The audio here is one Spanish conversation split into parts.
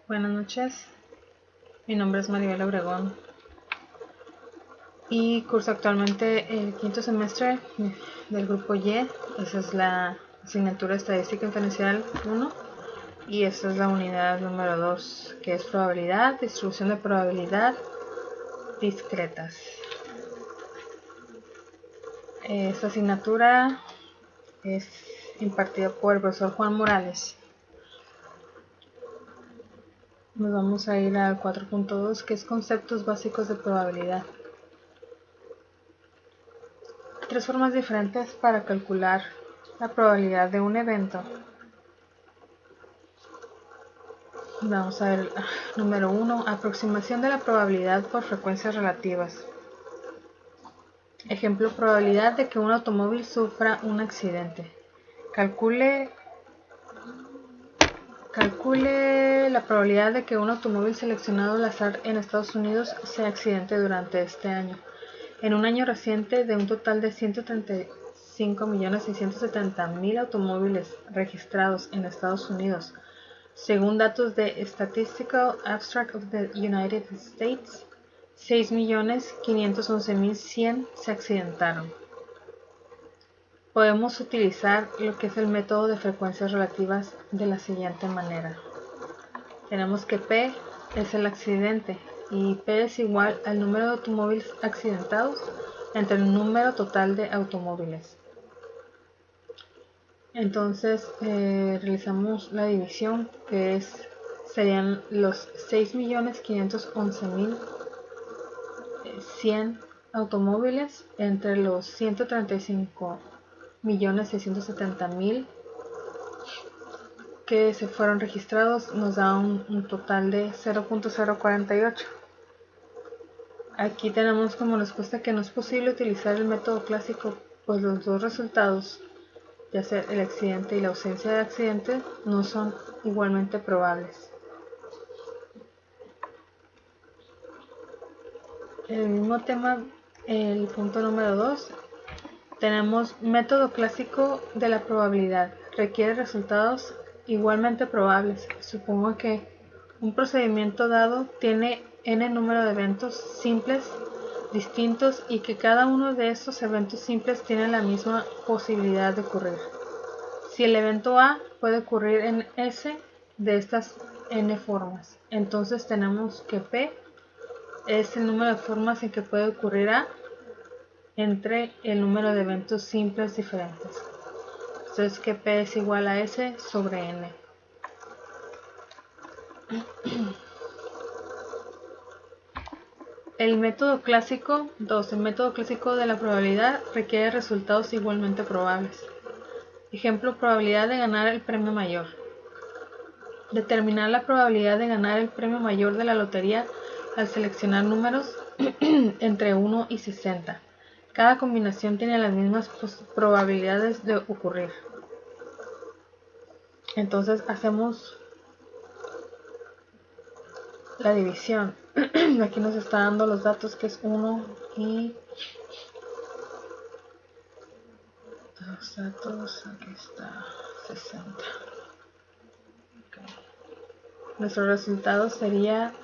Buenas noches, mi nombre es Maribel Obregón y curso actualmente el quinto semestre del grupo Y. Esa es la asignatura Estadística Inferencial 1 y esta es la unidad número 2, que es probabilidad, distribución de probabilidad discretas. Esta asignatura es impartida por el profesor Juan Morales. Nos vamos a ir al 4.2, que es conceptos básicos de probabilidad. Tres formas diferentes para calcular la probabilidad de un evento. Vamos a ver, número 1, aproximación de la probabilidad por frecuencias relativas. Ejemplo, probabilidad de que un automóvil sufra un accidente. Calcule la probabilidad de que un automóvil seleccionado al azar en Estados Unidos sea accidente durante este año. En un año reciente, de un total de 135.670.000 automóviles registrados en Estados Unidos, según datos de Statistical Abstract of the United States, 6.511.100 se accidentaron. Podemos utilizar lo que es el método de frecuencias relativas de la siguiente manera. Tenemos que P es el accidente y P es igual al número de automóviles accidentados entre el número total de automóviles. Entonces realizamos la división, que serían los 6.511.100 automóviles entre los 135.670.000 que se fueron registrados, nos da un total de 0.048. Aquí tenemos como respuesta que no es posible utilizar el método clásico, pues los dos resultados, ya sea el accidente y la ausencia de accidente, no son igualmente probables. El mismo tema, el punto número 2, tenemos método clásico de la probabilidad, requiere resultados igualmente probables. Supongo que un procedimiento dado tiene n número de eventos simples distintos y que cada uno de estos eventos simples tiene la misma posibilidad de ocurrir. Si el evento A puede ocurrir en S de estas n formas, entonces tenemos que P es el número de formas en que puede ocurrir A entre el número de eventos simples diferentes. Entonces que P es igual a S sobre N. El método clásico 2. El método clásico de la probabilidad requiere resultados igualmente probables. Ejemplo, probabilidad de ganar el premio mayor. Determinar la probabilidad de ganar el premio mayor de la lotería al seleccionar números entre 1 y 60. Cada combinación tiene las mismas probabilidades de ocurrir. Entonces hacemos la división. Aquí nos está dando los datos, que es 1 y los datos, aquí está 60. Okay. Nuestro resultado sería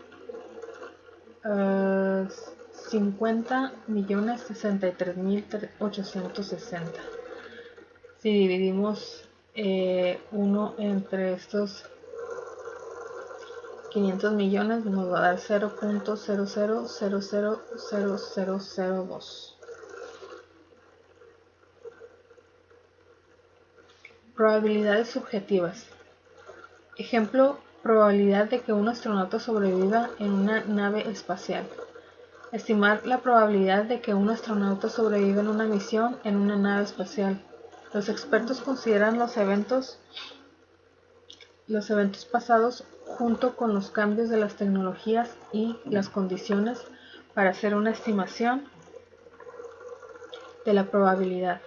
50.063.860. Si dividimos 1 entre estos 500 millones, nos va a dar 0.00000002. Probabilidades subjetivas. Ejemplo, probabilidad de que un astronauta sobreviva en una nave espacial. Estimar la probabilidad de que un astronauta sobreviva en una misión en una nave espacial. Los expertos consideran los eventos pasados junto con los cambios de las tecnologías y las condiciones para hacer una estimación de la probabilidad.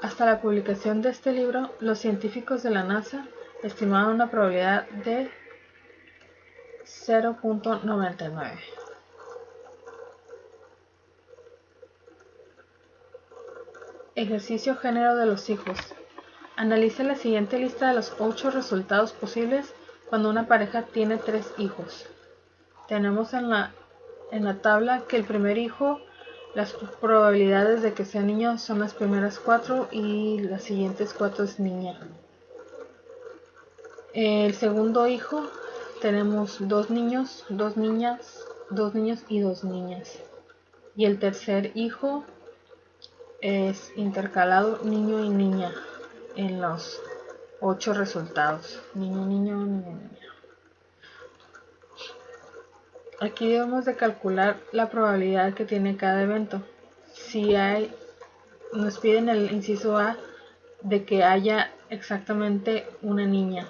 Hasta la publicación de este libro, los científicos de la NASA estimaban una probabilidad de 0.99. Ejercicio género de los hijos. Analice la siguiente lista de los 8 resultados posibles cuando una pareja tiene 3 hijos. Tenemos en la tabla que el primer hijo, las probabilidades de que sea niño son las primeras 4 y las siguientes 4 es niña. El segundo hijo tenemos 2 niños, 2 niñas, 2 niños y 2 niñas. Y el tercer hijo es intercalado niño y niña en los 8 resultados. Niño, niño, niño, niña. Aquí debemos de calcular la probabilidad que tiene cada evento. Si hay, nos piden el inciso A de que haya exactamente una niña.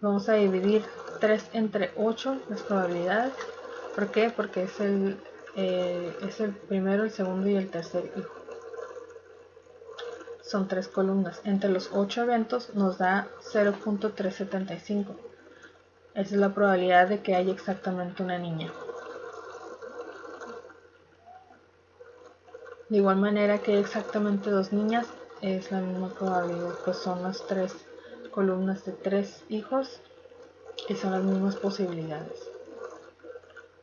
Vamos a dividir 3 entre 8 las probabilidades. ¿Por qué? Porque es el primero, el segundo y el tercer hijo. Son 3 columnas. Entre los 8 eventos nos da 0.375. Esa es la probabilidad de que haya exactamente una niña. De igual manera que exactamente 2 niñas es la misma probabilidad, pues son las 3 columnas de 3 hijos y son las mismas posibilidades.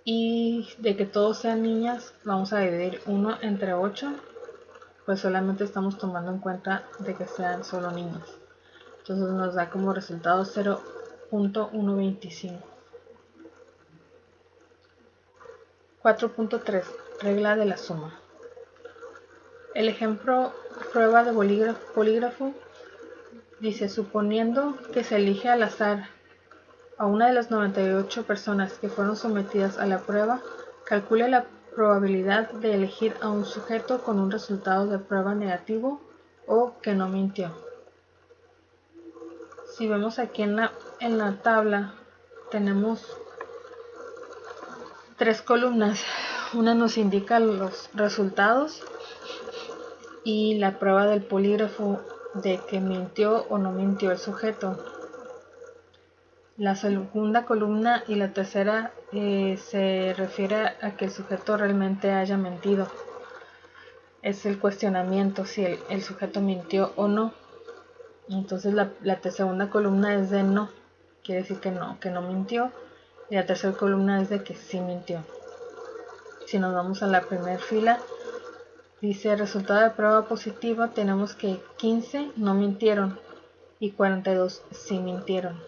Y de que todos sean niñas vamos a dividir 1 entre 8, pues solamente estamos tomando en cuenta de que sean solo niñas. Entonces nos da como resultado 0.125. 4.3 Regla de la suma. El ejemplo prueba de polígrafo dice: suponiendo que se elige al azar a una de las 98 personas que fueron sometidas a la prueba, calcule la probabilidad de elegir a un sujeto con un resultado de prueba negativo o que no mintió. Si vemos aquí en la tabla, tenemos 3 columnas. Una nos indica los resultados y la prueba del polígrafo de que mintió o no mintió el sujeto. La segunda columna y la tercera se refiere a que el sujeto realmente haya mentido. Es el cuestionamiento si el sujeto mintió o no. Entonces la segunda columna es de no, quiere decir que no mintió. Y la tercera columna es de que sí mintió. Si nos vamos a la primera fila, dice resultado de prueba positiva, tenemos que 15 no mintieron y 42 sí mintieron.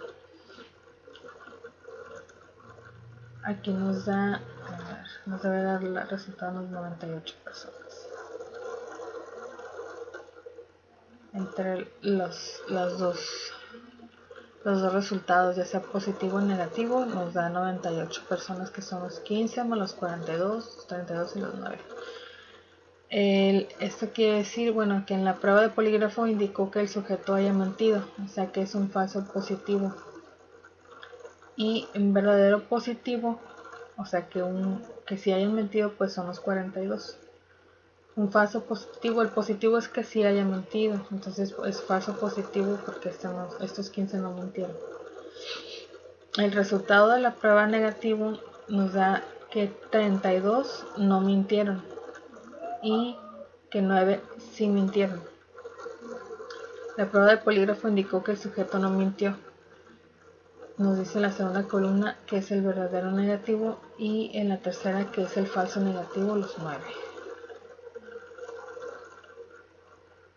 Aquí nos da, nos debe dar el resultado de 98 personas. Entre los dos resultados, ya sea positivo o negativo, nos da 98 personas, que son los 15 más los 42, los 32 y los 9. Esto quiere decir, bueno, que en la prueba de polígrafo indicó que el sujeto haya mentido, o sea que es un falso positivo. Y en verdadero positivo, o sea que si hayan mentido, pues son los 42. Un falso positivo, el positivo es que sí haya mentido, entonces es falso positivo porque estos 15 no mintieron. El resultado de la prueba negativo nos da que 32 no mintieron y que 9 sí mintieron. La prueba de polígrafo indicó que el sujeto no mintió. Nos dice en la segunda columna que es el verdadero negativo y en la tercera que es el falso negativo, los 9.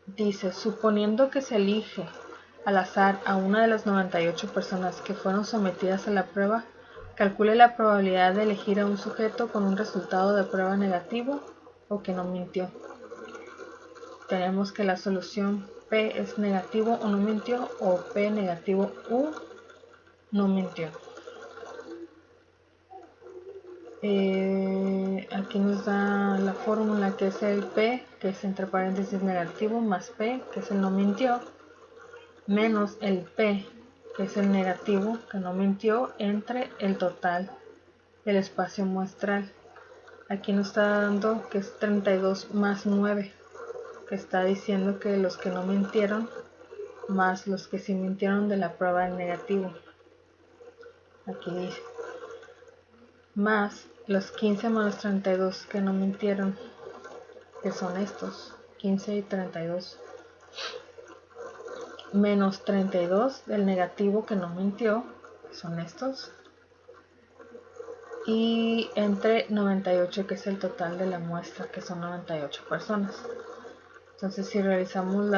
Dice, suponiendo que se elige al azar a una de las 98 personas que fueron sometidas a la prueba, calcule la probabilidad de elegir a un sujeto con un resultado de prueba negativo o que no mintió. Tenemos que la solución P es negativo o no mintió, o P negativo U no mintió. Aquí nos da la fórmula, que es el P, que es entre paréntesis negativo, más P, que es el no mintió, menos el P, que es el negativo, que no mintió, entre el total del espacio muestral. Aquí nos está dando que es 32 más 9, que está diciendo que los que no mintieron más los que sí mintieron de la prueba del negativo. Aquí dice más los 15 más los 32 que no mintieron, que son estos 15 y 32. menos 32 del negativo que no mintió, que son estos, y entre 98, que es el total de la muestra, que son 98 personas. Entonces, si realizamos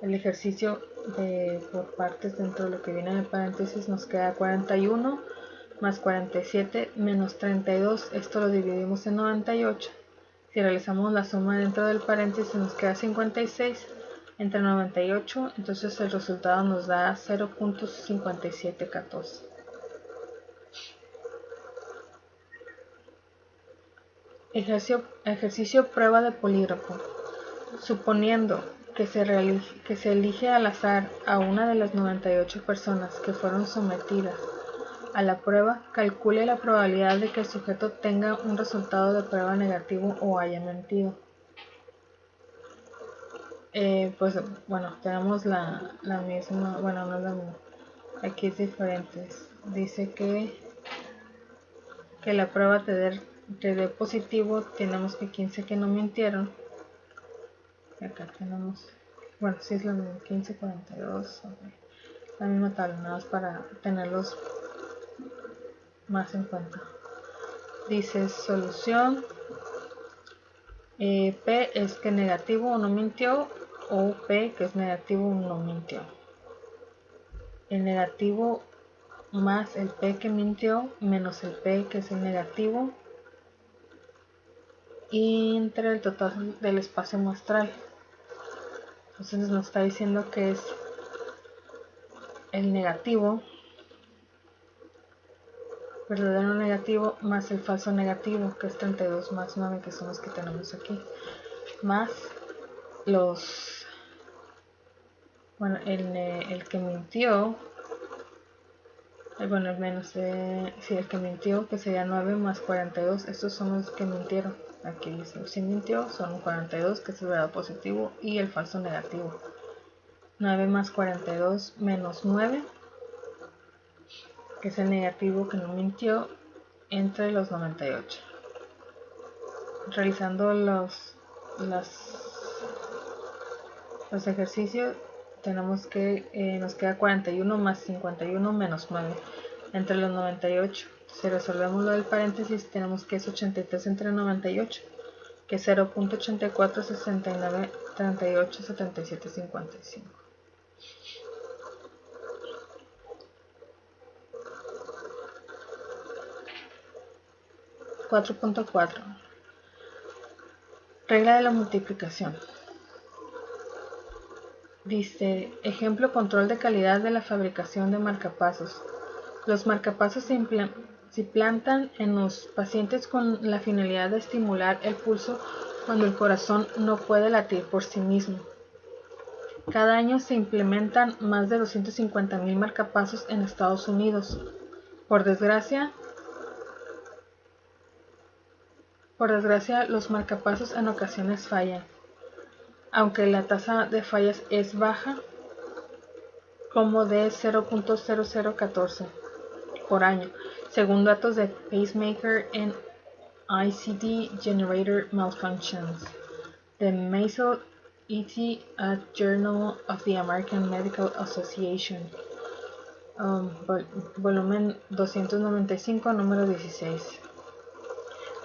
el ejercicio por partes dentro de lo que viene en el paréntesis, nos queda 41 más 47 menos 32. Esto lo dividimos en 98. Si realizamos la suma dentro del paréntesis, nos queda 56 entre 98. Entonces el resultado nos da 0.5714. Ejercicio prueba de polígrafo. Suponiendo que se elige al azar a una de las 98 personas que fueron sometidas a la prueba, calcule la probabilidad de que el sujeto tenga un resultado de prueba negativo o haya mentido. Pues bueno, tenemos la misma, bueno, no la misma, aquí es diferente. Dice que la prueba te dé positivo, tenemos que 15 que no mintieron. Acá tenemos, bueno, si es la misma, 15, 42, okay. La misma tabla, nada más para tenerlos más en cuenta. Dice solución, P es que negativo o no mintió, o P que es negativo o no mintió. El negativo más el P que mintió menos el P que es el negativo y entre el total del espacio muestral. Entonces nos está diciendo que es el negativo, verdadero negativo, más el falso negativo, que es 32 más 9, que son los que tenemos aquí, más los, bueno, el que mintió, bueno, el menos, sí, el que mintió, que sería 9 más 42, estos son los que mintieron. Aquí dice, si mintió, son 42, que es el verdadero positivo, y el falso negativo. 9 más 42 menos 9, que es el negativo que no mintió, entre los 98. Realizando los ejercicios, tenemos que nos queda 41 más 51 menos 9 entre los 98. Si resolvemos lo del paréntesis, tenemos que es 83 entre 98, que es 0.84, 69, 38, 77, 55. 4.4. Regla de la multiplicación. Dice, ejemplo, control de calidad de la fabricación de marcapasos. Los marcapasos se implantan en los pacientes con la finalidad de estimular el pulso cuando el corazón no puede latir por sí mismo. Cada año se implementan más de 250,000 marcapasos en Estados Unidos. Por desgracia, los marcapasos en ocasiones fallan. Aunque la tasa de fallas es baja, como de 0.0014 por año, según datos de Pacemaker and ICD Generator Malfunctions, de Mason et al. Journal of the American Medical Association, volumen 295, número 16.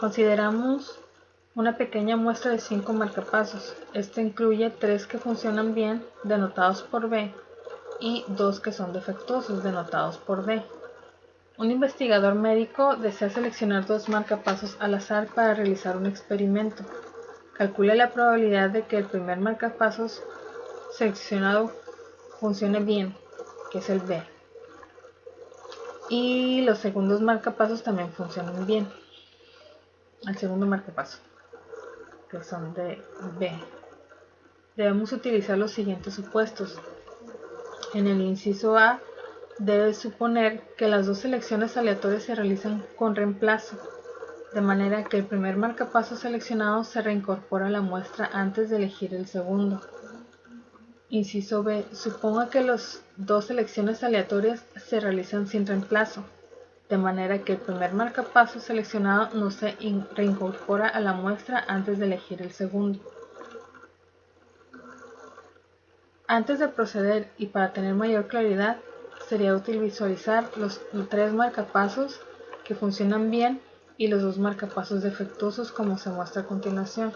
Consideramos una pequeña muestra de 5 marcapasos. Esto incluye 3 que funcionan bien, denotados por B, y 2 que son defectuosos, denotados por D. Un investigador médico desea seleccionar 2 marcapasos al azar para realizar un experimento. Calcule la probabilidad de que el primer marcapasos seleccionado funcione bien, que es el B, y los segundos marcapasos también funcionen bien. El segundo marcapaso, que son de B. Debemos utilizar los siguientes supuestos. En el inciso A, debe suponer que las 2 selecciones aleatorias se realizan con reemplazo, de manera que el primer marcapaso seleccionado se reincorpora a la muestra antes de elegir el segundo. Inciso B, suponga que las 2 selecciones aleatorias se realizan sin reemplazo, de manera que el primer marcapaso seleccionado no se reincorpora a la muestra antes de elegir el segundo. Antes de proceder y para tener mayor claridad, sería útil visualizar los 3 marcapasos que funcionan bien y los 2 marcapasos defectuosos como se muestra a continuación.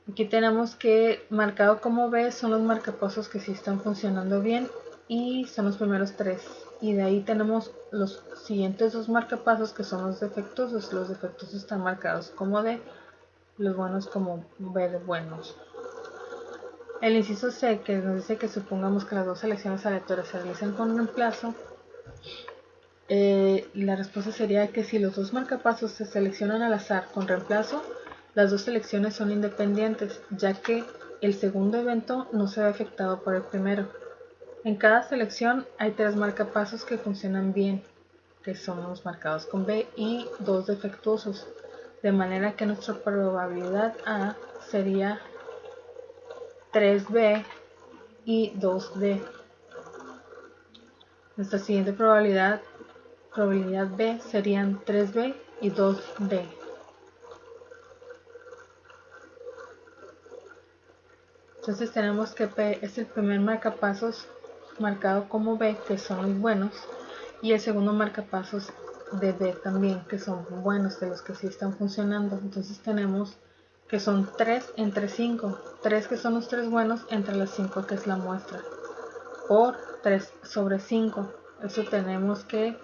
Aquí tenemos que marcado como B son los marcapasos que sí están funcionando bien y son los primeros 3. Y de ahí tenemos los siguientes 2 marcapasos que son los defectuosos. Los defectuosos están marcados como D, los buenos como B de buenos. El inciso C, que nos dice que supongamos que las 2 selecciones aleatorias se realizan con reemplazo, la respuesta sería que si los 2 marcapasos se seleccionan al azar con reemplazo, las 2 selecciones son independientes, ya que el segundo evento no se ve afectado por el primero. En cada selección hay 3 marcapasos que funcionan bien, que son los marcados con B, y 2 defectuosos, de manera que nuestra probabilidad A sería 3B y 2D. Nuestra siguiente probabilidad B serían 3B y 2D. Entonces tenemos que P es el primer marcapasos marcado como B, que son los buenos, y el segundo marcapasos de B también, que son buenos, de los que sí están funcionando. Entonces tenemos que son 3 entre 5, 3 que son los 3 buenos entre las 5 que es la muestra, por 3 sobre 5. Eso tenemos que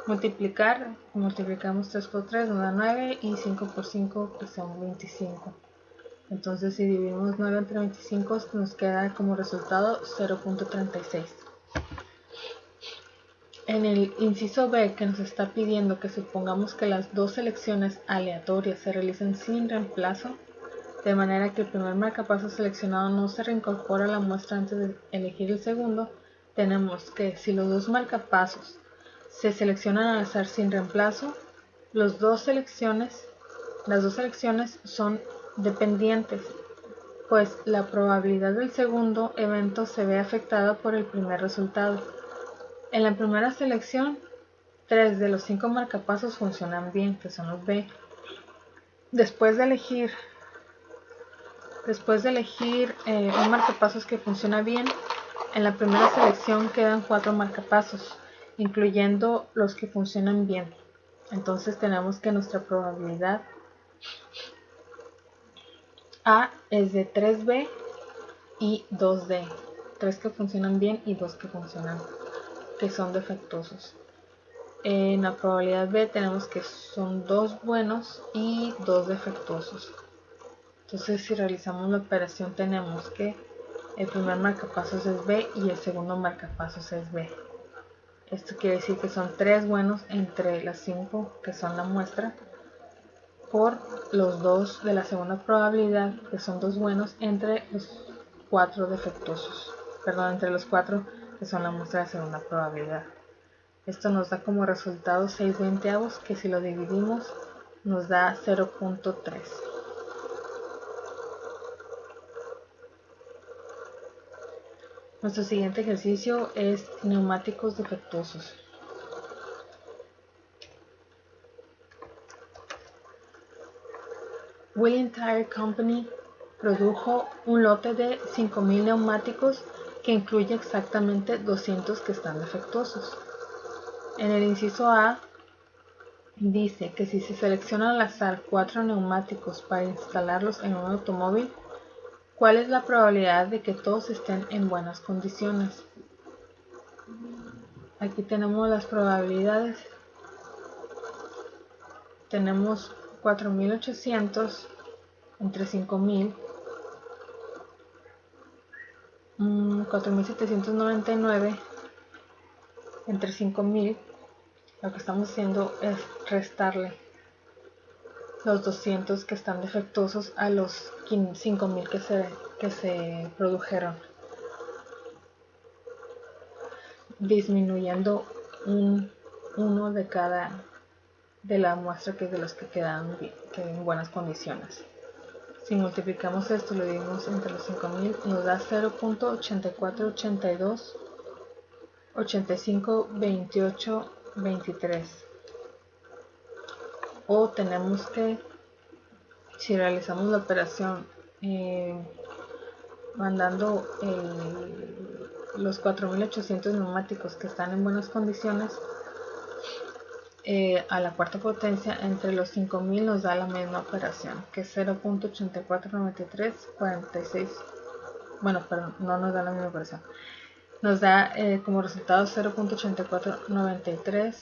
multiplicar, multiplicamos 3 por 3 nos da 9 y 5 por 5 que son 25. Entonces si dividimos 9 entre 25 nos queda como resultado 0.36. En el inciso B, que nos está pidiendo que supongamos que las 2 selecciones aleatorias se realicen sin reemplazo, de manera que el primer marcapaso seleccionado no se reincorpora a la muestra antes de elegir el segundo, tenemos que si los 2 marcapasos se seleccionan al azar sin reemplazo, las 2 selecciones son dependientes, pues la probabilidad del segundo evento se ve afectada por el primer resultado. En la primera selección, 3 de los 5 marcapasos funcionan bien, que son los B. Después de elegir un marcapasos que funciona bien, en la primera selección quedan 4 marcapasos, incluyendo los que funcionan bien. Entonces tenemos que nuestra probabilidad A es de 3B y 2D. 3 que funcionan bien y 2 que son defectuosos. En la probabilidad B tenemos que son 2 buenos y 2 defectuosos. Entonces si realizamos la operación tenemos que el primer marcapasos es B y el segundo marcapasos es B. Esto quiere decir que son 3 buenos entre las 5 que son la muestra, por los 2 de la segunda probabilidad, que son 2 buenos, entre los 4 defectuosos. Perdón, entre los 4 que son la muestra de segunda probabilidad. Esto nos da como resultado 6/20, que si lo dividimos nos da 0.3. Nuestro siguiente ejercicio es neumáticos defectuosos. William Tire Company produjo un lote de 5.000 neumáticos que incluye exactamente 200 que están defectuosos. En el inciso A dice que si se seleccionan al azar 4 neumáticos para instalarlos en un automóvil, ¿cuál es la probabilidad de que todos estén en buenas condiciones? Aquí tenemos las probabilidades. Tenemos 4.800 entre 5.000, 4.799 entre 5.000. Lo que estamos haciendo es restarle los 200 que están defectuosos a los 5.000 que se produjeron, disminuyendo uno de cada de la muestra, que es de los que quedan en buenas condiciones. Si multiplicamos esto, lo dividimos entre los 5.000, nos da 0.8482 85 28 23. O tenemos que si realizamos la operación mandando los 4800 neumáticos que están en buenas condiciones a la cuarta potencia, entre los 5000 nos da la misma operación, que es 0.849346. Bueno, pero no nos da la misma operación. Nos da como resultado 0.8493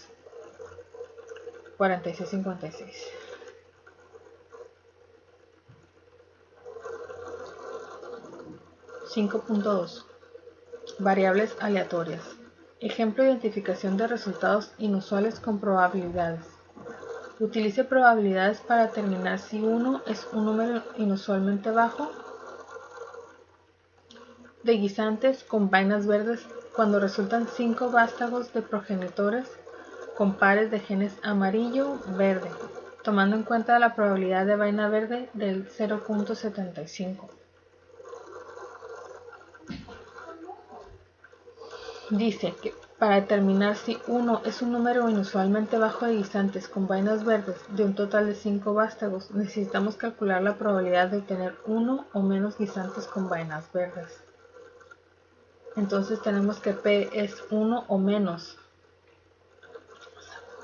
4656. (5.2) Variables aleatorias. Ejemplo: identificación de resultados inusuales con probabilidades. Utilice probabilidades para determinar si 1 es un número inusualmente bajo de guisantes con vainas verdes cuando resultan 5 vástagos de progenitores con pares de genes amarillo-verde, tomando en cuenta la probabilidad de vaina verde del 0.75. Dice que para determinar si 1 es un número inusualmente bajo de guisantes con vainas verdes de un total de 5 vástagos, necesitamos calcular la probabilidad de obtener 1 o menos guisantes con vainas verdes. Entonces tenemos que P es 1 o menos.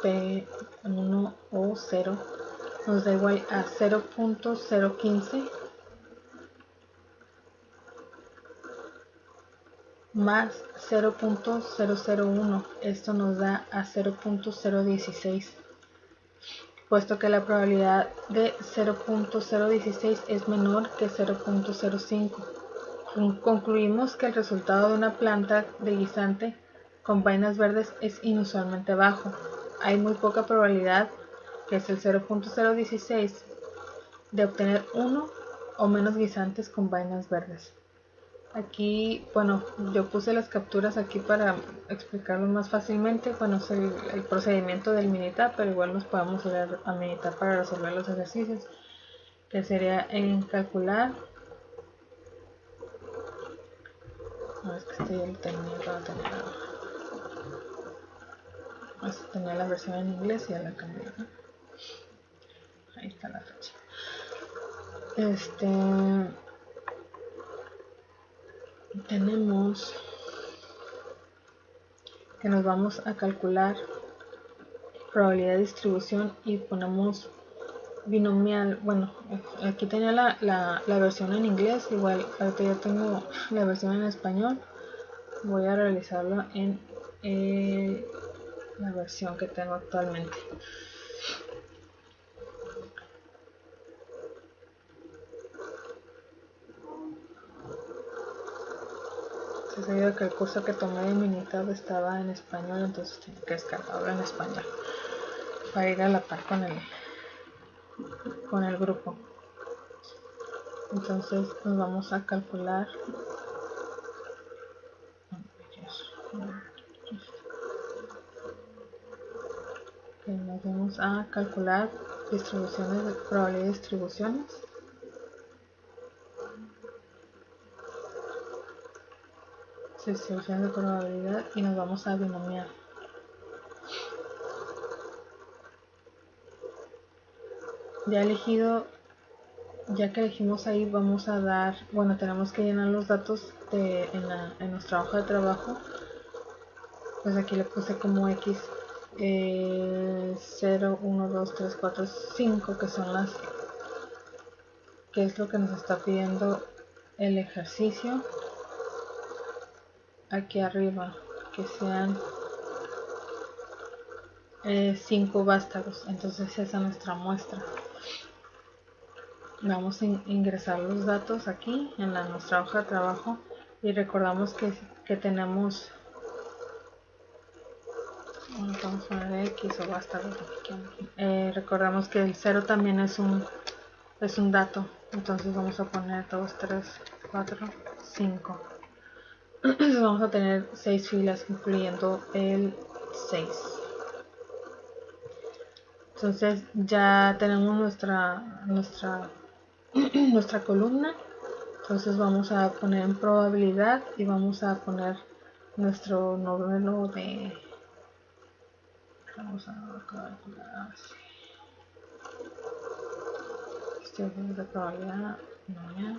P1 o 0 nos da igual a 0.015 más 0.001. Esto nos da a 0.016, puesto que la probabilidad de 0.016 es menor que 0.05. Concluimos que el resultado de una planta de guisante con vainas verdes es inusualmente bajo. Hay muy poca probabilidad, que es el 0.016, de obtener 1 o menos guisantes con vainas verdes. Aquí, bueno, yo puse las capturas aquí para explicarlo más fácilmente. Bueno, es el procedimiento del Minitab, pero igual nos podemos ir a Minitab para resolver los ejercicios, que sería en calcular. No, es que este ya lo tenía para terminar. Tenía la versión en inglés y ya la cambié, ¿no? Ahí está la fecha. Tenemos que nos vamos a calcular probabilidad de distribución y ponemos binomial. Bueno, aquí tenía la versión en inglés, igual ahorita ya tengo la versión en español. Voy a realizarlo en la versión que tengo actualmente. Debido a que el curso que tomé de Minitab estaba en español, entonces tengo que descargarlo en español para ir a la par con el grupo. Entonces nos vamos a calcular nos vamos a calcular distribuciones de probabilidad de distribución de probabilidad y nos vamos a binomiar. Ya que elegimos ahí, vamos a dar, bueno, tenemos que llenar los datos en nuestra hoja de trabajo. Pues aquí le puse como X 0, 1, 2, 3, 4, 5, que es lo que nos está pidiendo el ejercicio aquí arriba, que sean 5 vástagos. Entonces esa es nuestra muestra. Vamos a ingresar los datos aquí en nuestra hoja de trabajo y recordamos que tenemos, vamos a poner X o vástagos. Recordamos que el 0 también es un dato, entonces vamos a poner 2, 3, 4, 5. Entonces vamos a tener 6 filas, incluyendo el 6. Entonces ya tenemos nuestra columna. Entonces vamos a poner en probabilidad y vamos a poner nuestro número de, vamos a calcular de probabilidad, no, ya.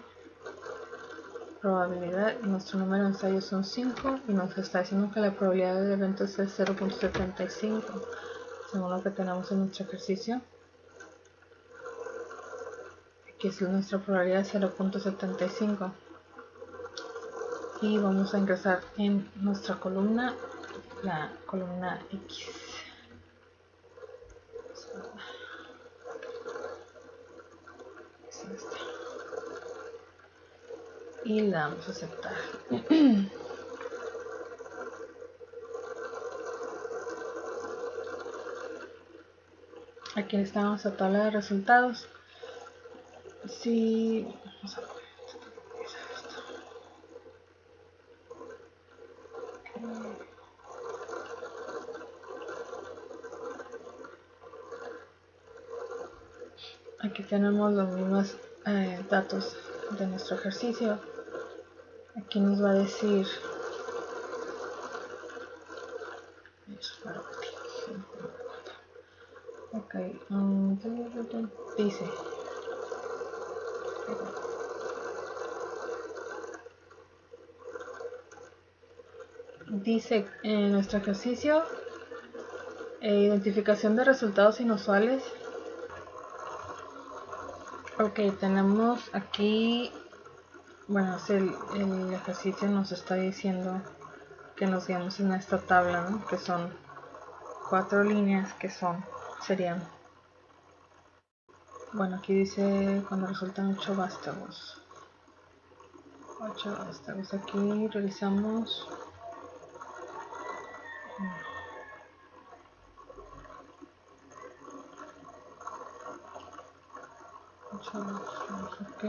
Probabilidad, nuestro número de ensayos son 5 y nos está diciendo que la probabilidad del evento es el 0.75 según lo que tenemos en nuestro ejercicio. Aquí es nuestra probabilidad 0.75 y vamos a ingresar en nuestra columna, la columna X. Y la vamos a aceptar. Aquí está nuestra tabla de resultados. Si aquí tenemos los mismos datos de nuestro ejercicio. Aquí nos va a decir dice en nuestro ejercicio identificación de resultados inusuales. Ok, tenemos aquí, bueno, el ejercicio nos está diciendo que nos guiamos en esta tabla, ¿no? Que son 4 líneas que serían, bueno, aquí dice cuando resultan 8 vástagos. 8 vástagos. Aquí realizamos ok.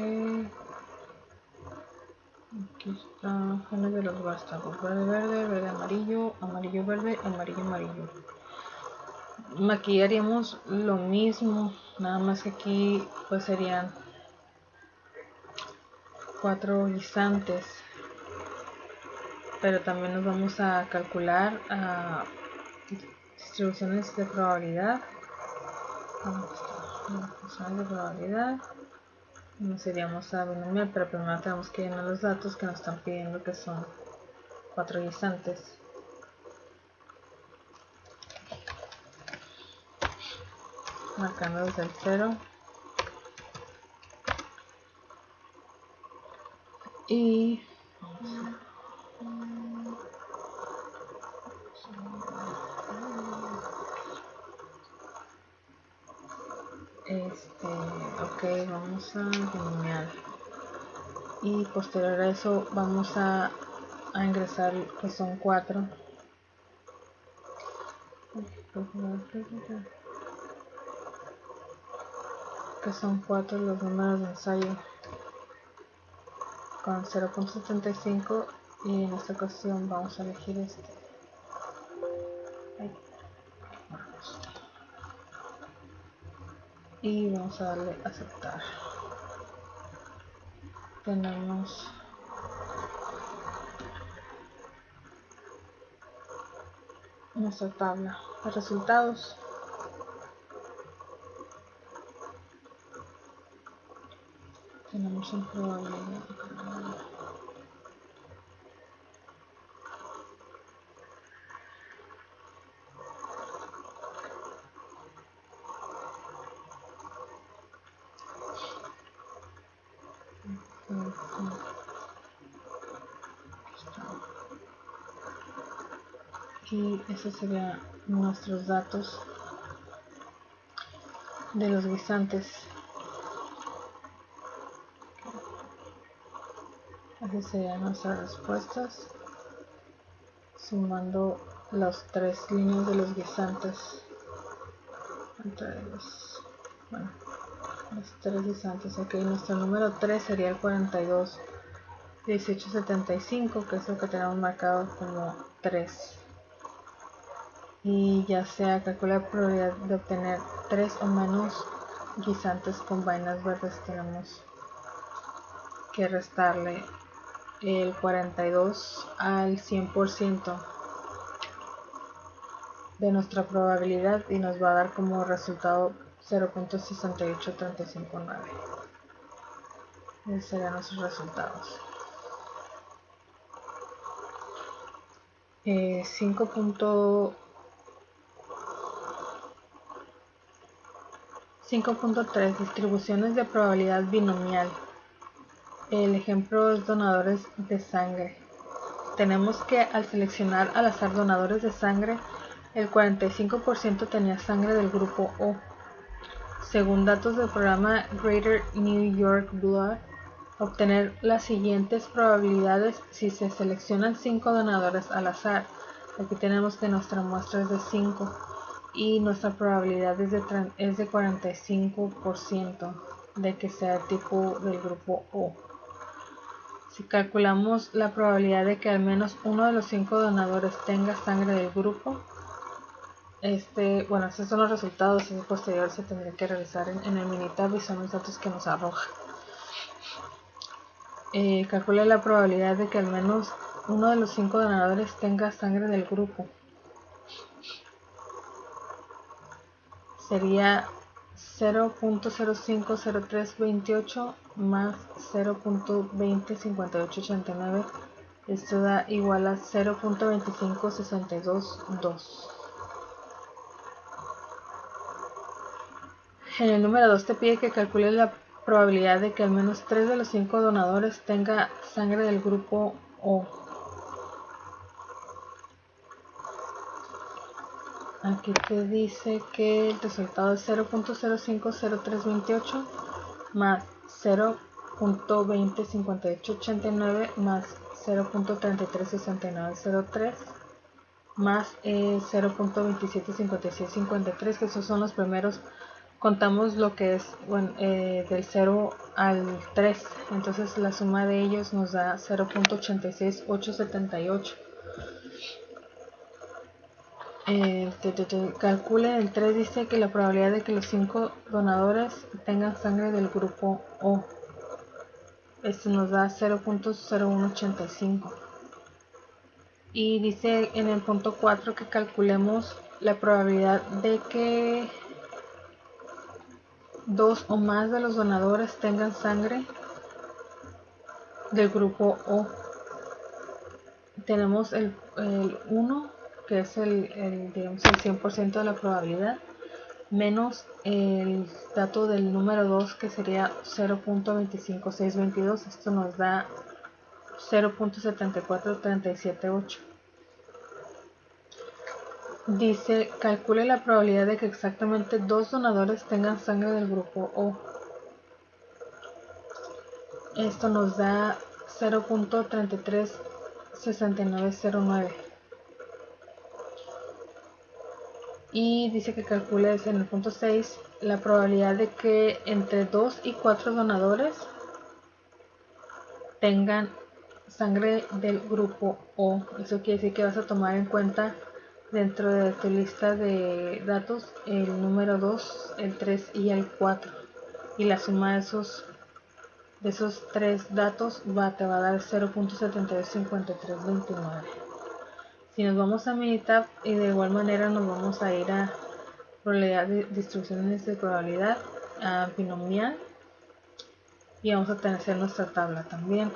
Aquí está genes de los vástagos: verde, verde, verde, amarillo, amarillo, verde, amarillo, amarillo. Aquí haríamos lo mismo, nada más que aquí pues serían 4 guisantes, pero también nos vamos a calcular distribuciones de probabilidad. Distribuciones de probabilidad. Nos iríamos a binomial, pero primero tenemos que llenar los datos que nos están pidiendo, que son 4 guisantes. Marcando desde el 0 y ok, vamos a binomial y posterior a eso vamos a ingresar que son 4, los números de ensayo con 0.75 y en esta ocasión vamos a elegir y vamos a darle a aceptar. Tenemos nuestra tabla de resultados. Tenemos un probabilidad. Y esos serían nuestros datos de los guisantes. Así serían nuestras respuestas, sumando las 3 líneas de los guisantes entre los 3 guisantes. Ok, nuestro número 3 sería el 42 1875, que es lo que tenemos marcado como 3. Y ya sea calcula la probabilidad de obtener 3 o menos guisantes con vainas verdes. Tenemos que restarle el 42 al 100% de nuestra probabilidad y nos va a dar como resultado 0.68359. Esos serían nuestros resultados. 5.3 distribuciones de probabilidad binomial. El ejemplo es donadores de sangre. Tenemos que al seleccionar al azar donadores de sangre, el 45% tenía sangre del grupo O. Según datos del programa Greater New York Blood, obtener las siguientes probabilidades si se seleccionan 5 donadores al azar. Aquí tenemos que nuestra muestra es de 5 y nuestra probabilidad es de 45% de que sea tipo del grupo O. Si calculamos la probabilidad de que al menos uno de los 5 donadores tenga sangre del grupo, estos son los resultados y posterior se tendría que realizar en el Minitab y son los datos que nos arroja. Calcula la probabilidad de que al menos uno de los 5 donadores tenga sangre del grupo. Sería 0.050328 más 0.205889. Esto da igual a 0.25622. En el número 2 te pide que calcules la probabilidad de que al menos 3 de los 5 donadores tenga sangre del grupo O. Aquí te dice que el resultado es 0.050328 más 0.205889 más 0.336903 más 0.275653, que esos son los primeros. Contamos lo que es del 0 al 3, entonces la suma de ellos nos da 0.86878. Calcule el 3, dice que la probabilidad de que los 5 donadores tengan sangre del grupo O. Esto nos da 0.0185. Y dice en el punto 4 que calculemos la probabilidad de que 2 o más de los donadores tengan sangre del grupo O. Tenemos el 1, que es digamos el 100% de la probabilidad, menos el dato del número 2, que sería 0.25622. Esto nos da 0.74378. Dice, calcule la probabilidad de que exactamente 2 donadores tengan sangre del grupo O. Esto nos da 0.336909. Y dice que calcules en el punto 6 la probabilidad de que entre 2 y 4 donadores tengan sangre del grupo O. Eso quiere decir que vas a tomar en cuenta dentro de tu lista de datos el número 2, el 3 y el 4, y la suma de esos 3 datos te va a dar 0.725329. Si nos vamos a Minitab, y de igual manera nos vamos a ir a probabilidad de distribuciones de probabilidad, a binomial, y vamos a tener nuestra tabla también.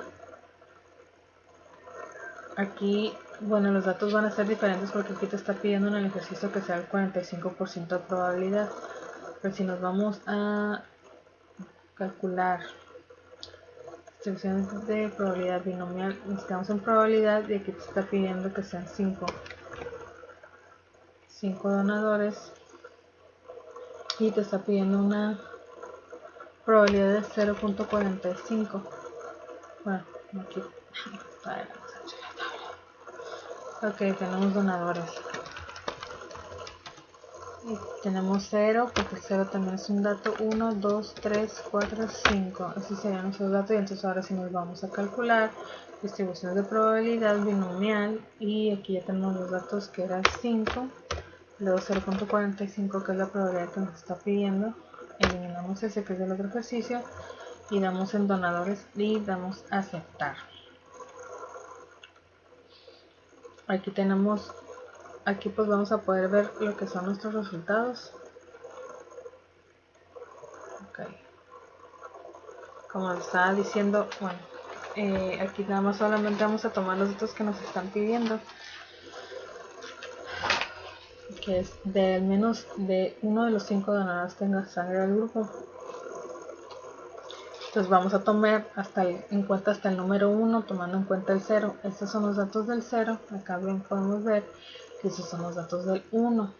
Aquí, los datos van a ser diferentes porque aquí te está pidiendo en el ejercicio que sea el 45% de probabilidad. Pero si nos vamos a calcular distribuciones de probabilidad binomial, nos quedamos en probabilidad y aquí te está pidiendo que sean 5 donadores y te está pidiendo una probabilidad de 0.45. Bueno, aquí ok, tenemos donadores y tenemos 0 porque 0 también es un dato. 1, 2, 3, 4, 5. Así serían nuestros datos. Y entonces ahora sí nos vamos a calcular distribuciones de probabilidad binomial, y aquí ya tenemos los datos que eran 5, luego 0.45, que es la probabilidad que nos está pidiendo. Eliminamos ese, que es del otro ejercicio, y damos en donadores y damos a aceptar. Aquí pues vamos a poder ver lo que son nuestros resultados. Okay. como les estaba diciendo, bueno, aquí nada más solamente vamos a tomar los datos que nos están pidiendo, que es de al menos de uno de los 5 donadores tenga sangre del grupo. Entonces vamos a tomar en cuenta hasta el número 1, tomando en cuenta el 0. Estos son los datos del 0. Acá bien podemos ver que estos son los datos del 1.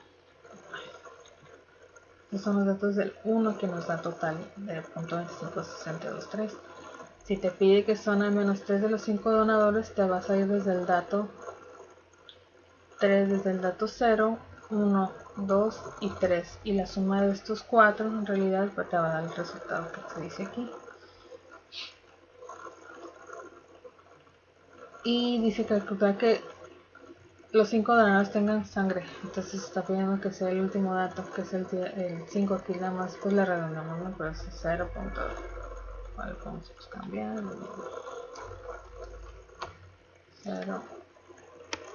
Estos son los datos del 1 que nos da total de 0.256223. Si te pide que son al menos 3 de los 5 donadores, te vas a ir desde el dato 3, desde el dato 0, 1, 2 y 3. Y la suma de estos 4 en realidad pues, te va a dar el resultado que se dice aquí. Y dice calcular que los 5 donadores tengan sangre. Entonces está pidiendo que sea el último dato, que es el 5. Aquí nada más pues le redondeamos, ¿no? Pero es 0. Vale, vamos a cambiar 0,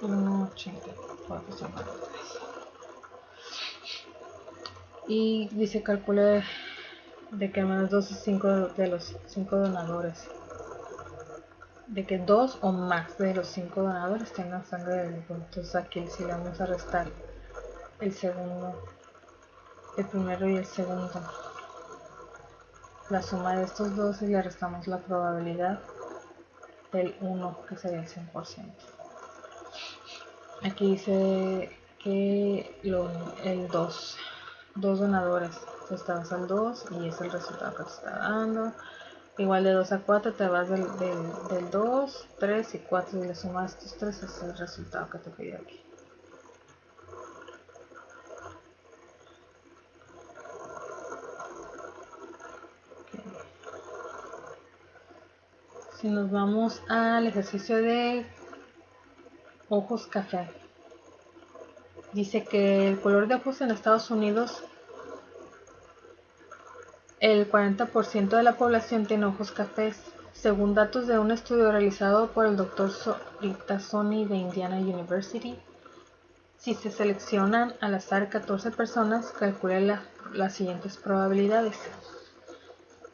1, 84, 53. Y dice calcule de que al menos 2 o 5 de los 5 donadores, de que 2 o más de los 5 donadores tengan sangre del grupo. Entonces aquí sí le vamos a restar el segundo, el primero y el segundo, la suma de estos dos, y le restamos la probabilidad del 1, que sería el 100%. Aquí dice que el 2 donadores, entonces te vas al 2 y es el resultado que te está dando. Igual de 2 a 4 te vas del 2, 3 y 4 y le sumas estos 3, es el resultado que te pide aquí. Si nos vamos al ejercicio de ojos café, dice que el color de ojos en Estados Unidos, el 40% de la población tiene ojos cafés, según datos de un estudio realizado por el Dr. Rita Soni de Indiana University. Si se seleccionan al azar 14 personas, calcule las siguientes probabilidades.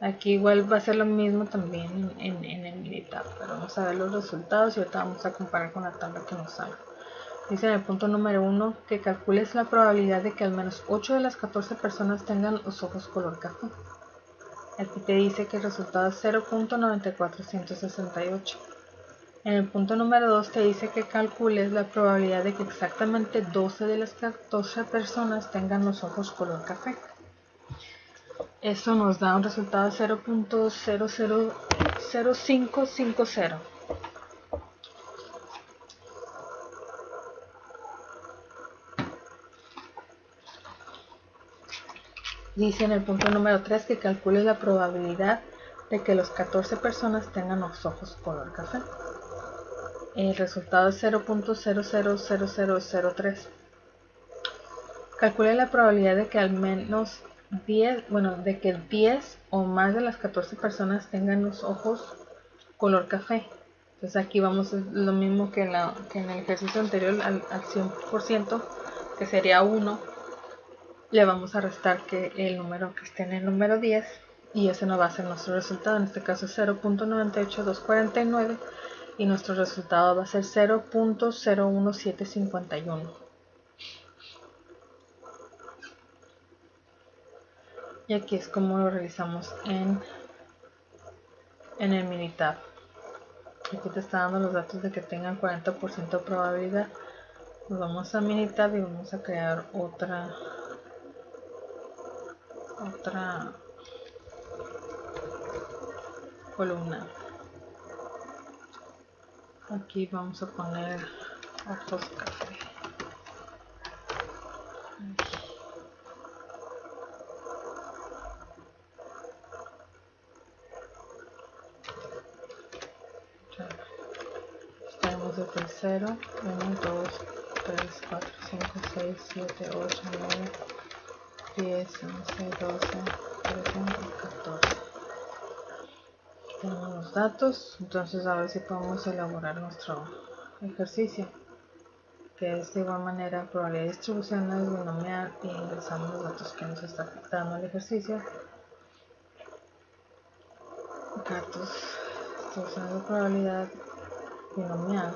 Aquí igual va a ser lo mismo también en el militar, pero vamos a ver los resultados y ahorita vamos a comparar con la tabla que nos sale. Dice en el punto número 1 que calcules la probabilidad de que al menos 8 de las 14 personas tengan los ojos color café. Aquí te dice que el resultado es 0.94168. En el punto número 2 te dice que calcules la probabilidad de que exactamente 12 de las 14 personas tengan los ojos color café. Eso nos da un resultado de 0.000550. Dice en el punto número 3 que calcules la probabilidad de que los 14 personas tengan los ojos color café. El resultado es 0.000003. Calcule la probabilidad de que al menos 10 o más de las 14 personas tengan los ojos color café. Entonces aquí vamos a lo mismo que en el ejercicio anterior al 100%, que sería 1. Le vamos a restar que el número que esté en el número 10 y ese no va a ser nuestro resultado. En este caso es 0.98249 y nuestro resultado va a ser 0.01751. Y aquí es como lo realizamos en el Minitab. Aquí te está dando los datos de que tengan 40% de probabilidad. Nos vamos a Minitab y vamos a crear otra columna. Aquí vamos a poner ojos café. Tenemos desde el 0, 1, 2, 3, 4, 5, 6, 7, 8, 9, 10, 11, 12, 13, 14. Tenemos los datos, entonces a ver si podemos elaborar nuestro ejercicio, que es de igual manera probabilidad de distribución binomial, y ingresamos los datos que nos está dando el ejercicio. acá estos son de probabilidad binomial,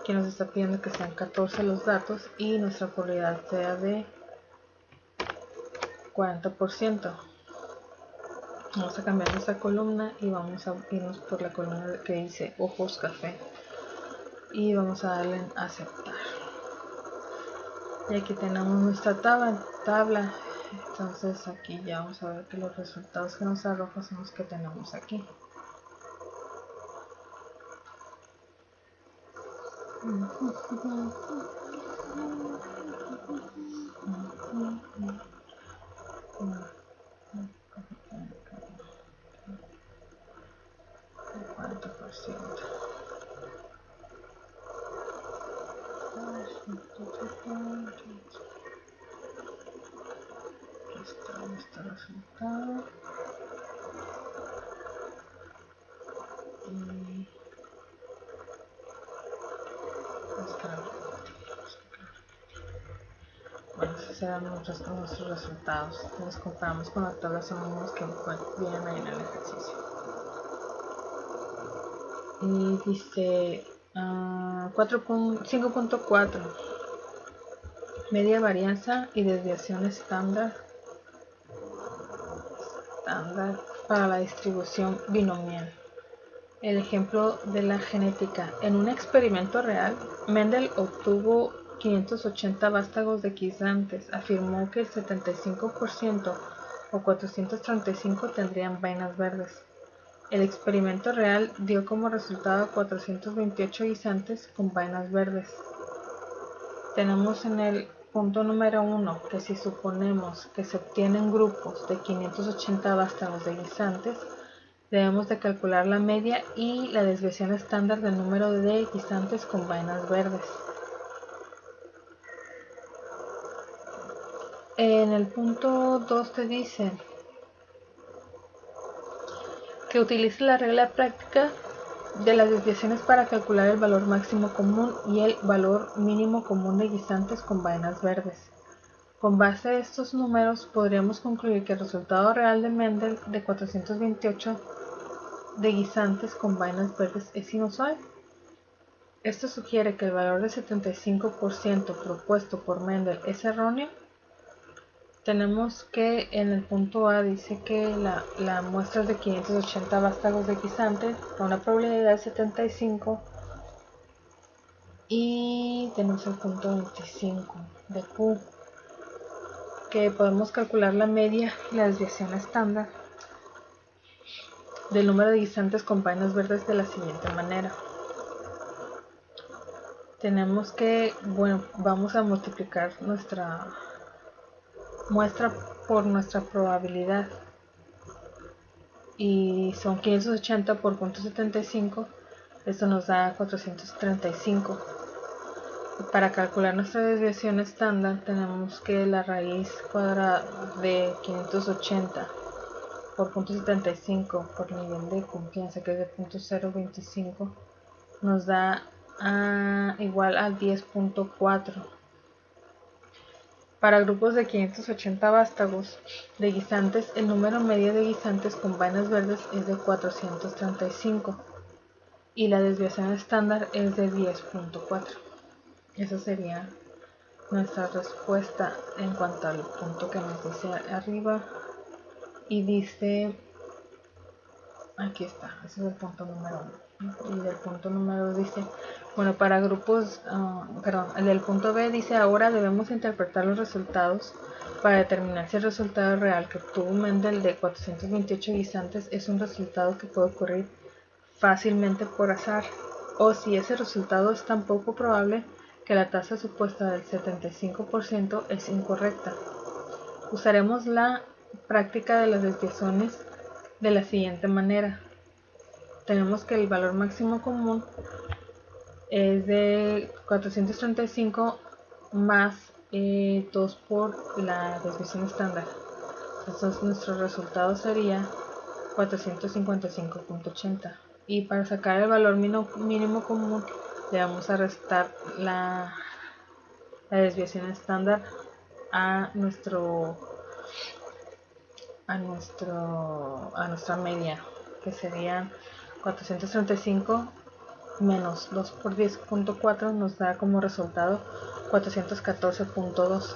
que nos está pidiendo que sean 14 los datos y nuestra probabilidad sea de 40%. Vamos a cambiar nuestra columna y vamos a irnos por la columna que dice ojos café y vamos a darle en aceptar. Y aquí tenemos nuestra tabla. Entonces aquí ya vamos a ver que los resultados que nos arroja son los que tenemos aquí. Está nuestro resultado y bueno, esos serán nuestros resultados. Los comparamos con la tabla, son los que vienen ahí en el ejercicio. Y dice 5.4 media varianza y desviación estándar para la distribución binomial. El ejemplo de la genética. En un experimento real, Mendel obtuvo 580 vástagos de guisantes. Afirmó que el 75% o 435 tendrían vainas verdes. El experimento real dio como resultado 428 guisantes con vainas verdes. Tenemos en el punto número 1 que si suponemos que se obtienen grupos de 580 vástagos de guisantes, debemos de calcular la media y la desviación estándar del número de guisantes con vainas verdes. En el punto 2 te dice que utilice la regla práctica de las desviaciones para calcular el valor máximo común y el valor mínimo común de guisantes con vainas verdes. Con base a estos números podríamos concluir que el resultado real de Mendel de 428 de guisantes con vainas verdes es inusual. Esto sugiere que el valor del 75% propuesto por Mendel es erróneo. Tenemos que en el punto A dice que la muestra es de 580 vástagos de guisantes con una probabilidad de 75 y tenemos el punto 25 de Q, que podemos calcular la media y la desviación estándar del número de guisantes con vainas verdes de la siguiente manera. Tenemos que, vamos a multiplicar nuestra muestra por nuestra probabilidad y son 580 por 0.75, esto nos da 435. Y para calcular nuestra desviación estándar tenemos que la raíz cuadrada de 580 por 0.75 por nivel de confianza, que es de 0.025, nos da igual a 10.4. Para grupos de 580 vástagos de guisantes, el número medio de guisantes con vainas verdes es de 435 y la desviación estándar es de 10.4. Esa sería nuestra respuesta en cuanto al punto que nos dice arriba. Y dice, aquí está, ese es el punto número 1. Y del punto número 2 dice, para grupos, el del punto B dice, ahora debemos interpretar los resultados para determinar si el resultado real que obtuvo Mendel de 428 guisantes es un resultado que puede ocurrir fácilmente por azar, o si ese resultado es tan poco probable que la tasa supuesta del 75% es incorrecta. Usaremos la práctica de las desviaciones de la siguiente manera. Tenemos que el valor máximo común es de 435 más 2 por la desviación estándar. Entonces nuestro resultado sería 455.80. Y para sacar el valor mínimo común le vamos a restar la desviación estándar a nuestra media. que serían 435 menos 2 por 10.4 nos da como resultado 414.2.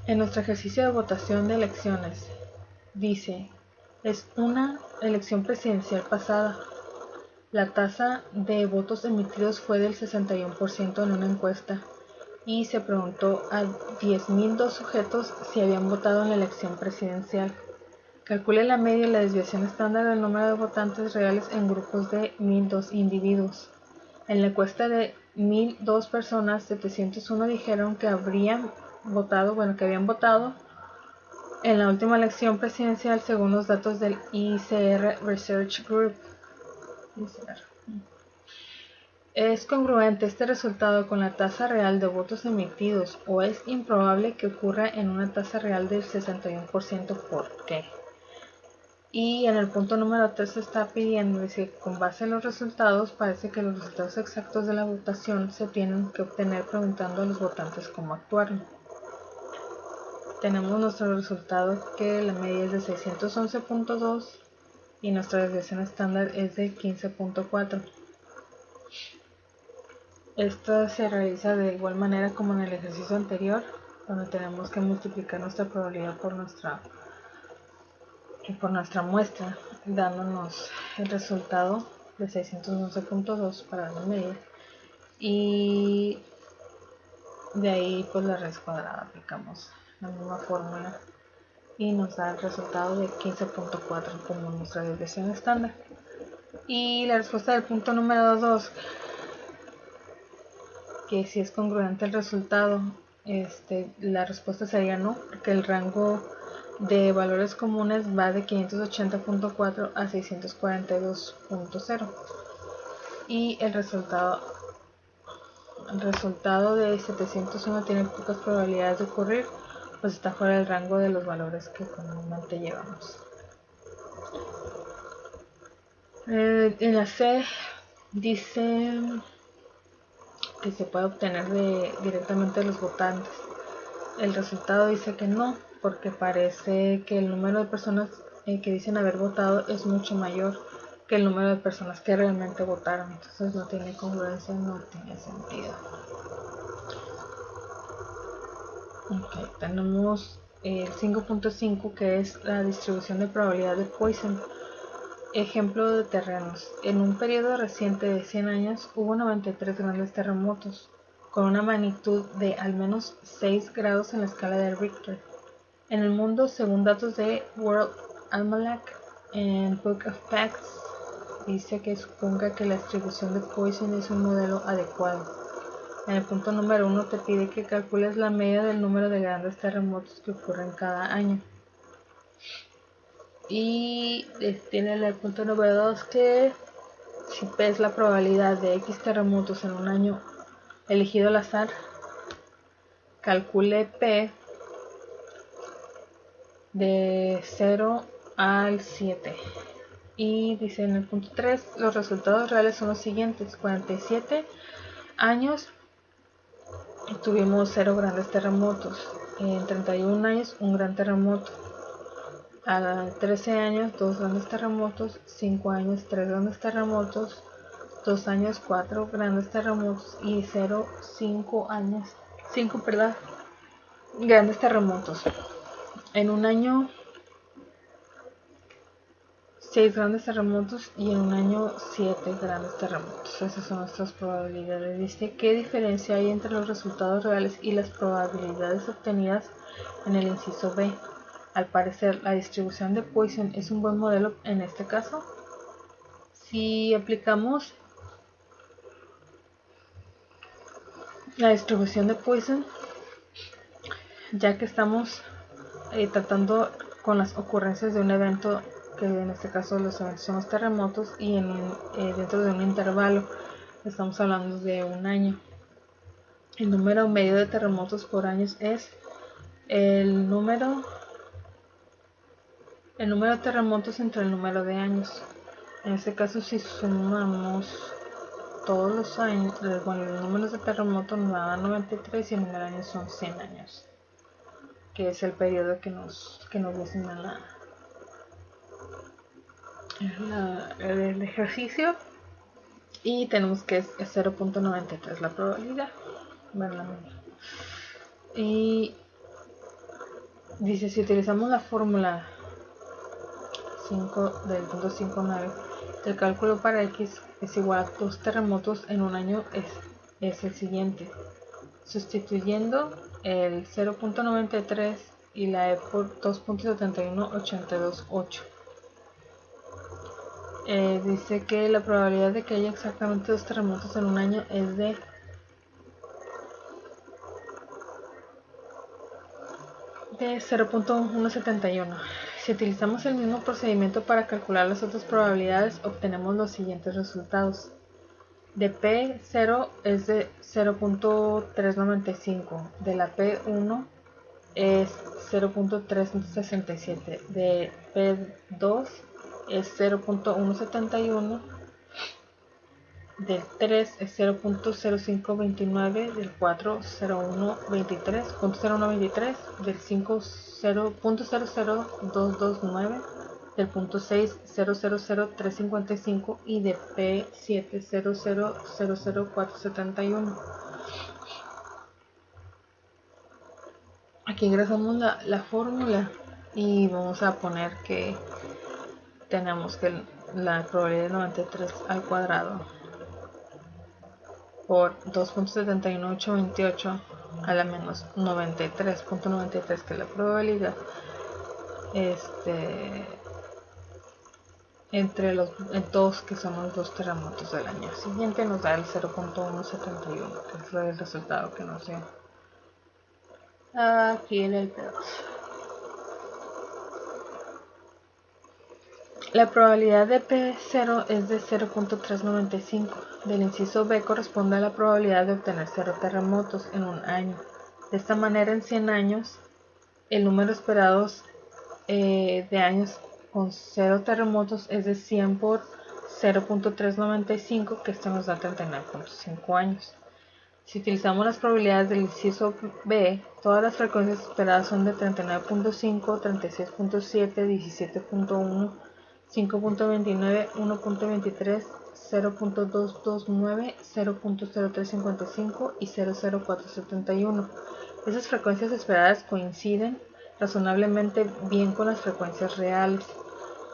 En nuestro ejercicio de votación de elecciones dice, es una elección presidencial pasada. La tasa de votos emitidos fue del 61% en una encuesta y se preguntó a 10.002 sujetos si habían votado en la elección presidencial. Calcule la media y la desviación estándar del número de votantes reales en grupos de 1.002 individuos. En la encuesta de 1.002 personas, 701 dijeron que habían votado en la última elección presidencial según los datos del ICR Research Group. ¿Es congruente este resultado con la tasa real de votos emitidos o es improbable que ocurra en una tasa real del 61%? ¿Por qué? Y en el punto número 3 se está pidiendo, dice, con base en los resultados, parece que los resultados exactos de la votación se tienen que obtener preguntando a los votantes cómo actuaron. Tenemos nuestro resultado que la media es de 611.2 y nuestra desviación estándar es de 15.4. Esto se realiza de igual manera como en el ejercicio anterior, donde tenemos que multiplicar nuestra probabilidad por nuestra muestra, dándonos el resultado de 611.2 para la media, y de ahí pues la raíz cuadrada aplicamos la misma fórmula y nos da el resultado de 15.4 como nuestra desviación estándar. Y la respuesta del punto número 2, que si es congruente el resultado, la respuesta sería no, porque el rango de valores comunes va de 580.4 a 642.0 y el resultado de 701 tiene pocas probabilidades de ocurrir, pues está fuera del rango de los valores que comúnmente llevamos. En la C dice que se puede obtener directamente de los votantes. El resultado dice que no, porque parece que el número de personas que dicen haber votado es mucho mayor que el número de personas que realmente votaron. Entonces no tiene congruencia, no tiene sentido. Okay, tenemos el 5.5, que es la distribución de probabilidad de Poisson. Ejemplo de terrenos. En un periodo reciente de 100 años hubo 93 grandes terremotos, con una magnitud de al menos 6 grados en la escala de Richter. En el mundo, según datos de World Almanac and Book of Facts, dice que suponga que la distribución de Poisson es un modelo adecuado. En el punto número 1 te pide que calcules la media del número de grandes terremotos que ocurren cada año. Y tiene el punto número 2 que si P es la probabilidad de X terremotos en un año elegido al azar, calcule P de 0 al 7. Y dice en el punto 3, los resultados reales son los siguientes: 47 años tuvimos 0 grandes terremotos, en 31 años un gran terremoto, a 13 años 2 grandes terremotos, 5 años 3 grandes terremotos, 2 años 4 grandes terremotos y 5 grandes terremotos. En un año 6 grandes terremotos y en un año 7 grandes terremotos. Esas son nuestras probabilidades. Dice qué diferencia hay entre los resultados reales y las probabilidades obtenidas en el inciso B. Al parecer, la distribución de Poisson es un buen modelo en este caso. Si aplicamos la distribución de Poisson, ya que estamos tratando con las ocurrencias de un evento, que en este caso los eventos son los terremotos, y dentro de un intervalo, estamos hablando de un año. El número medio de terremotos por año es el número de terremotos entre el número de años. En este caso, si sumamos todos los años, los números de terremotos nos dan 93 y el número de años son 100 años. Ok, que es el periodo que nos dicen en el ejercicio, y tenemos que es 0.93 la probabilidad, ¿verdad? Y dice, si utilizamos la fórmula 5 del punto 59, el cálculo para x es igual a 2 terremotos en un año es el siguiente. Sustituyendo el 0.93 y la e por 2.71828. Dice que la probabilidad de que haya exactamente 2 terremotos en un año es de 0.171. Si utilizamos el mismo procedimiento para calcular las otras probabilidades, obtenemos los siguientes resultados. De P0 es de 0.395, de la P1 es 0.367, de P2 es 0.171, del 3 es 0.0529, del 4 0.0123, del 5 0.00229, del punto 6 0.00355 y de P7 0.0000471. Aquí ingresamos la fórmula y vamos a poner que tenemos que la probabilidad de 93 al cuadrado por 2.71828 a la menos 93.93, que es la probabilidad entre los dos, que son los dos terremotos del año siguiente, nos da el 0.171, que es el resultado que nos dio aquí en el pedazo. La probabilidad de P0 es de 0.395. Del inciso B corresponde a la probabilidad de obtener 0 terremotos en un año. De esta manera, en 100 años, el número esperado de años con 0 terremotos es de 100 por 0.395, que esto nos da 39.5 años. Si utilizamos las probabilidades del inciso B, todas las frecuencias esperadas son de 39.5, 36.7, 17.1, 5.29, 1.23, 0.229, 0.0355 y 0.0471. Esas frecuencias esperadas coinciden razonablemente bien con las frecuencias reales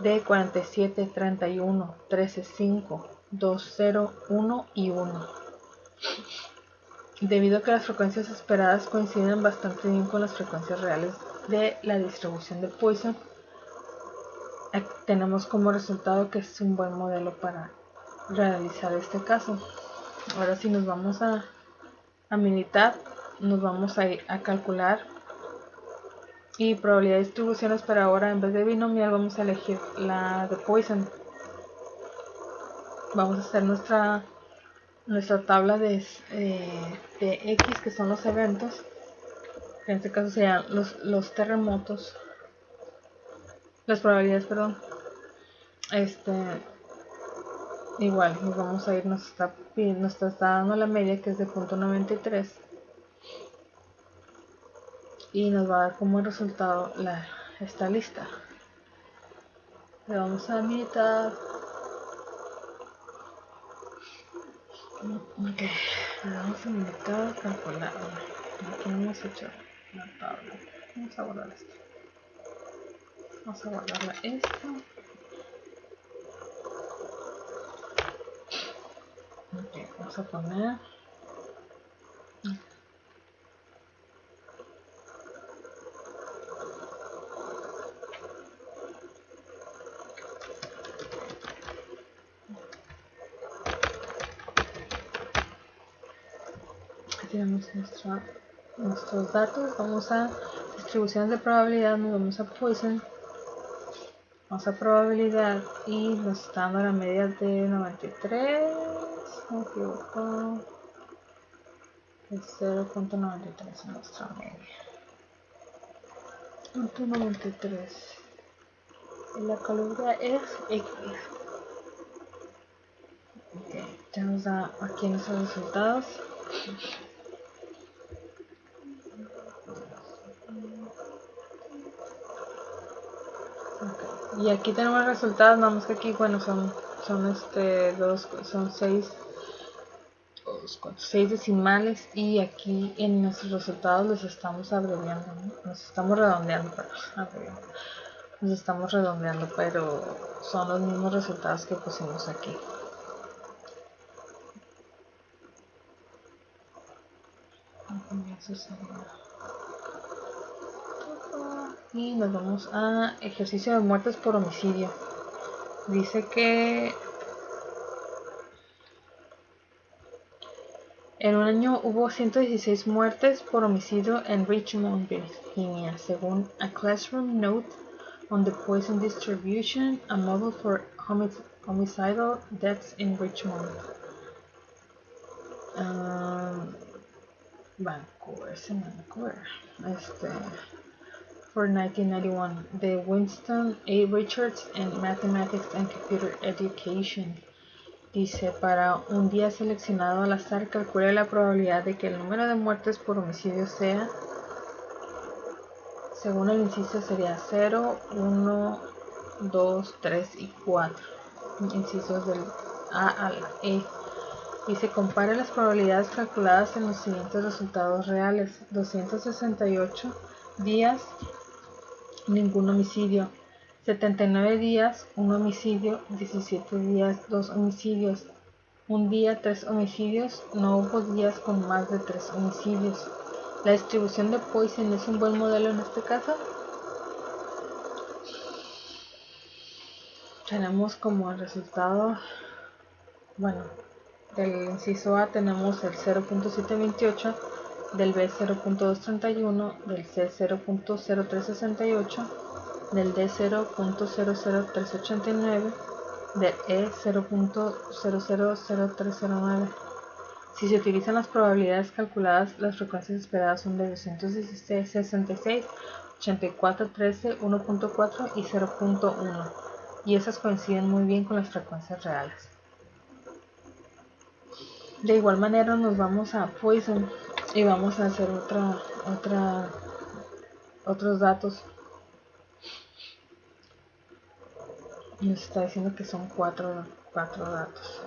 de 47, 31, 13, 5, 2, 0, 1 y 1. Debido a que las frecuencias esperadas coinciden bastante bien con las frecuencias reales de la distribución de Poisson, tenemos como resultado que es un buen modelo para realizar este caso. Ahora, si nos vamos a militar, nos vamos a ir a calcular y probabilidad de distribuciones, pero ahora en vez de binomial vamos a elegir la de Poisson. Vamos a hacer nuestra tabla de X, que son los eventos, que en este caso serían los terremotos, las probabilidades, perdón. Igual nos vamos a ir, nos está dando la media, que es de 0.93, y nos va a dar como resultado esta lista. Le vamos a militar. Ok, le vamos a militar, calcular. Aquí no hemos hecho la tabla. Vamos a guardar esto. Vamos a guardarla esto. Ok, vamos a poner. Aquí tenemos nuestros datos. Vamos a distribuciones de probabilidad, nos vamos a Poisson. Vamos a probabilidad y nos está dando la media de 93. Me equivoco. Es 0.93 en nuestra media. 0.93. Y la caloría es X. Ok, ya nos da aquí nuestros resultados. Y aquí tenemos resultados, nada más que aquí, bueno, son 6 decimales, y aquí en nuestros resultados los estamos abreviando, ¿no? Nos estamos redondeando, pero son los mismos resultados que pusimos aquí. Y nos vamos a ejercicio de muertes por homicidio. Dice que en un año hubo 116 muertes por homicidio en Richmond, Virginia, según A Classroom Note on the Poison Distribution, a model for homicidal deaths in Richmond. Vancouver. For 1991, de Winston A. Richards en Mathematics and Computer Education. Dice, para un día seleccionado al azar, calcule la probabilidad de que el número de muertes por homicidio sea, según el inciso, sería 0, 1, 2, 3 y 4. Incisos del A a la E. Dice, compare las probabilidades calculadas en los siguientes resultados reales. 268 días, ningún homicidio. 79 días, un homicidio. 17 días, 2 homicidios. Un día, 3 homicidios. No hubo días con más de 3 homicidios. La distribución de Poisson es un buen modelo en este caso. Tenemos como el resultado, bueno, del inciso A tenemos el 0.728, del B 0.231, del C 0.0368, del D 0.000389, del E 0.000309. Si se utilizan las probabilidades calculadas, las frecuencias esperadas son de 216, 66, 84, 13, 1.4 y 0.1, y esas coinciden muy bien con las frecuencias reales. De igual manera nos vamos a Poisson y vamos a hacer otros datos. Nos está diciendo que son 4 datos,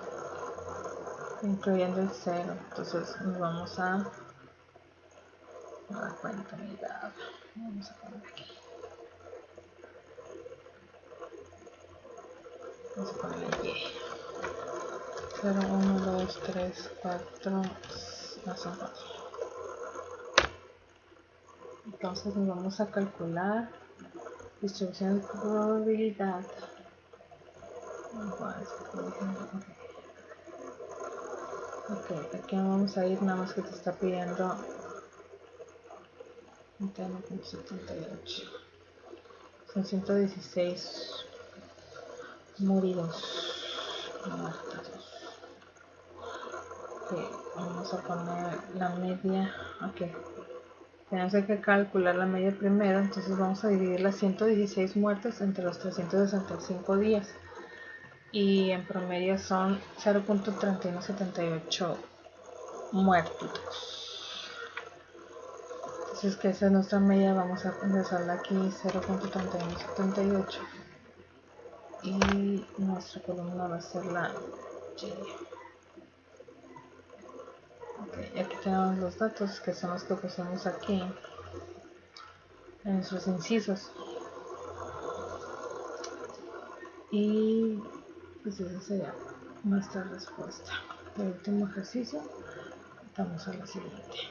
incluyendo el 0. Entonces nos vamos a dar cuenta, mira, vamos a poner aquí. Vamos a ponerle Y. 0, 1, 2, 3, 4, no son 4. Entonces nos vamos a calcular distribución de probabilidad. Ok, aquí vamos a ir, nada más que te está pidiendo 1.78. Son 116 muertos. Ok, vamos a poner la media. Ok, tenemos que calcular la media primero, entonces vamos a dividir las 116 muertes entre los 365 días. Y en promedio son 0.3178 muertos. Entonces, que esa es nuestra media, vamos a ingresarla aquí 0.3178 y nuestra columna va a ser la Y. Okay, aquí tenemos los datos que son los que pusimos aquí en nuestros incisos, y pues esa sería nuestra respuesta. El último ejercicio, vamos a la siguiente.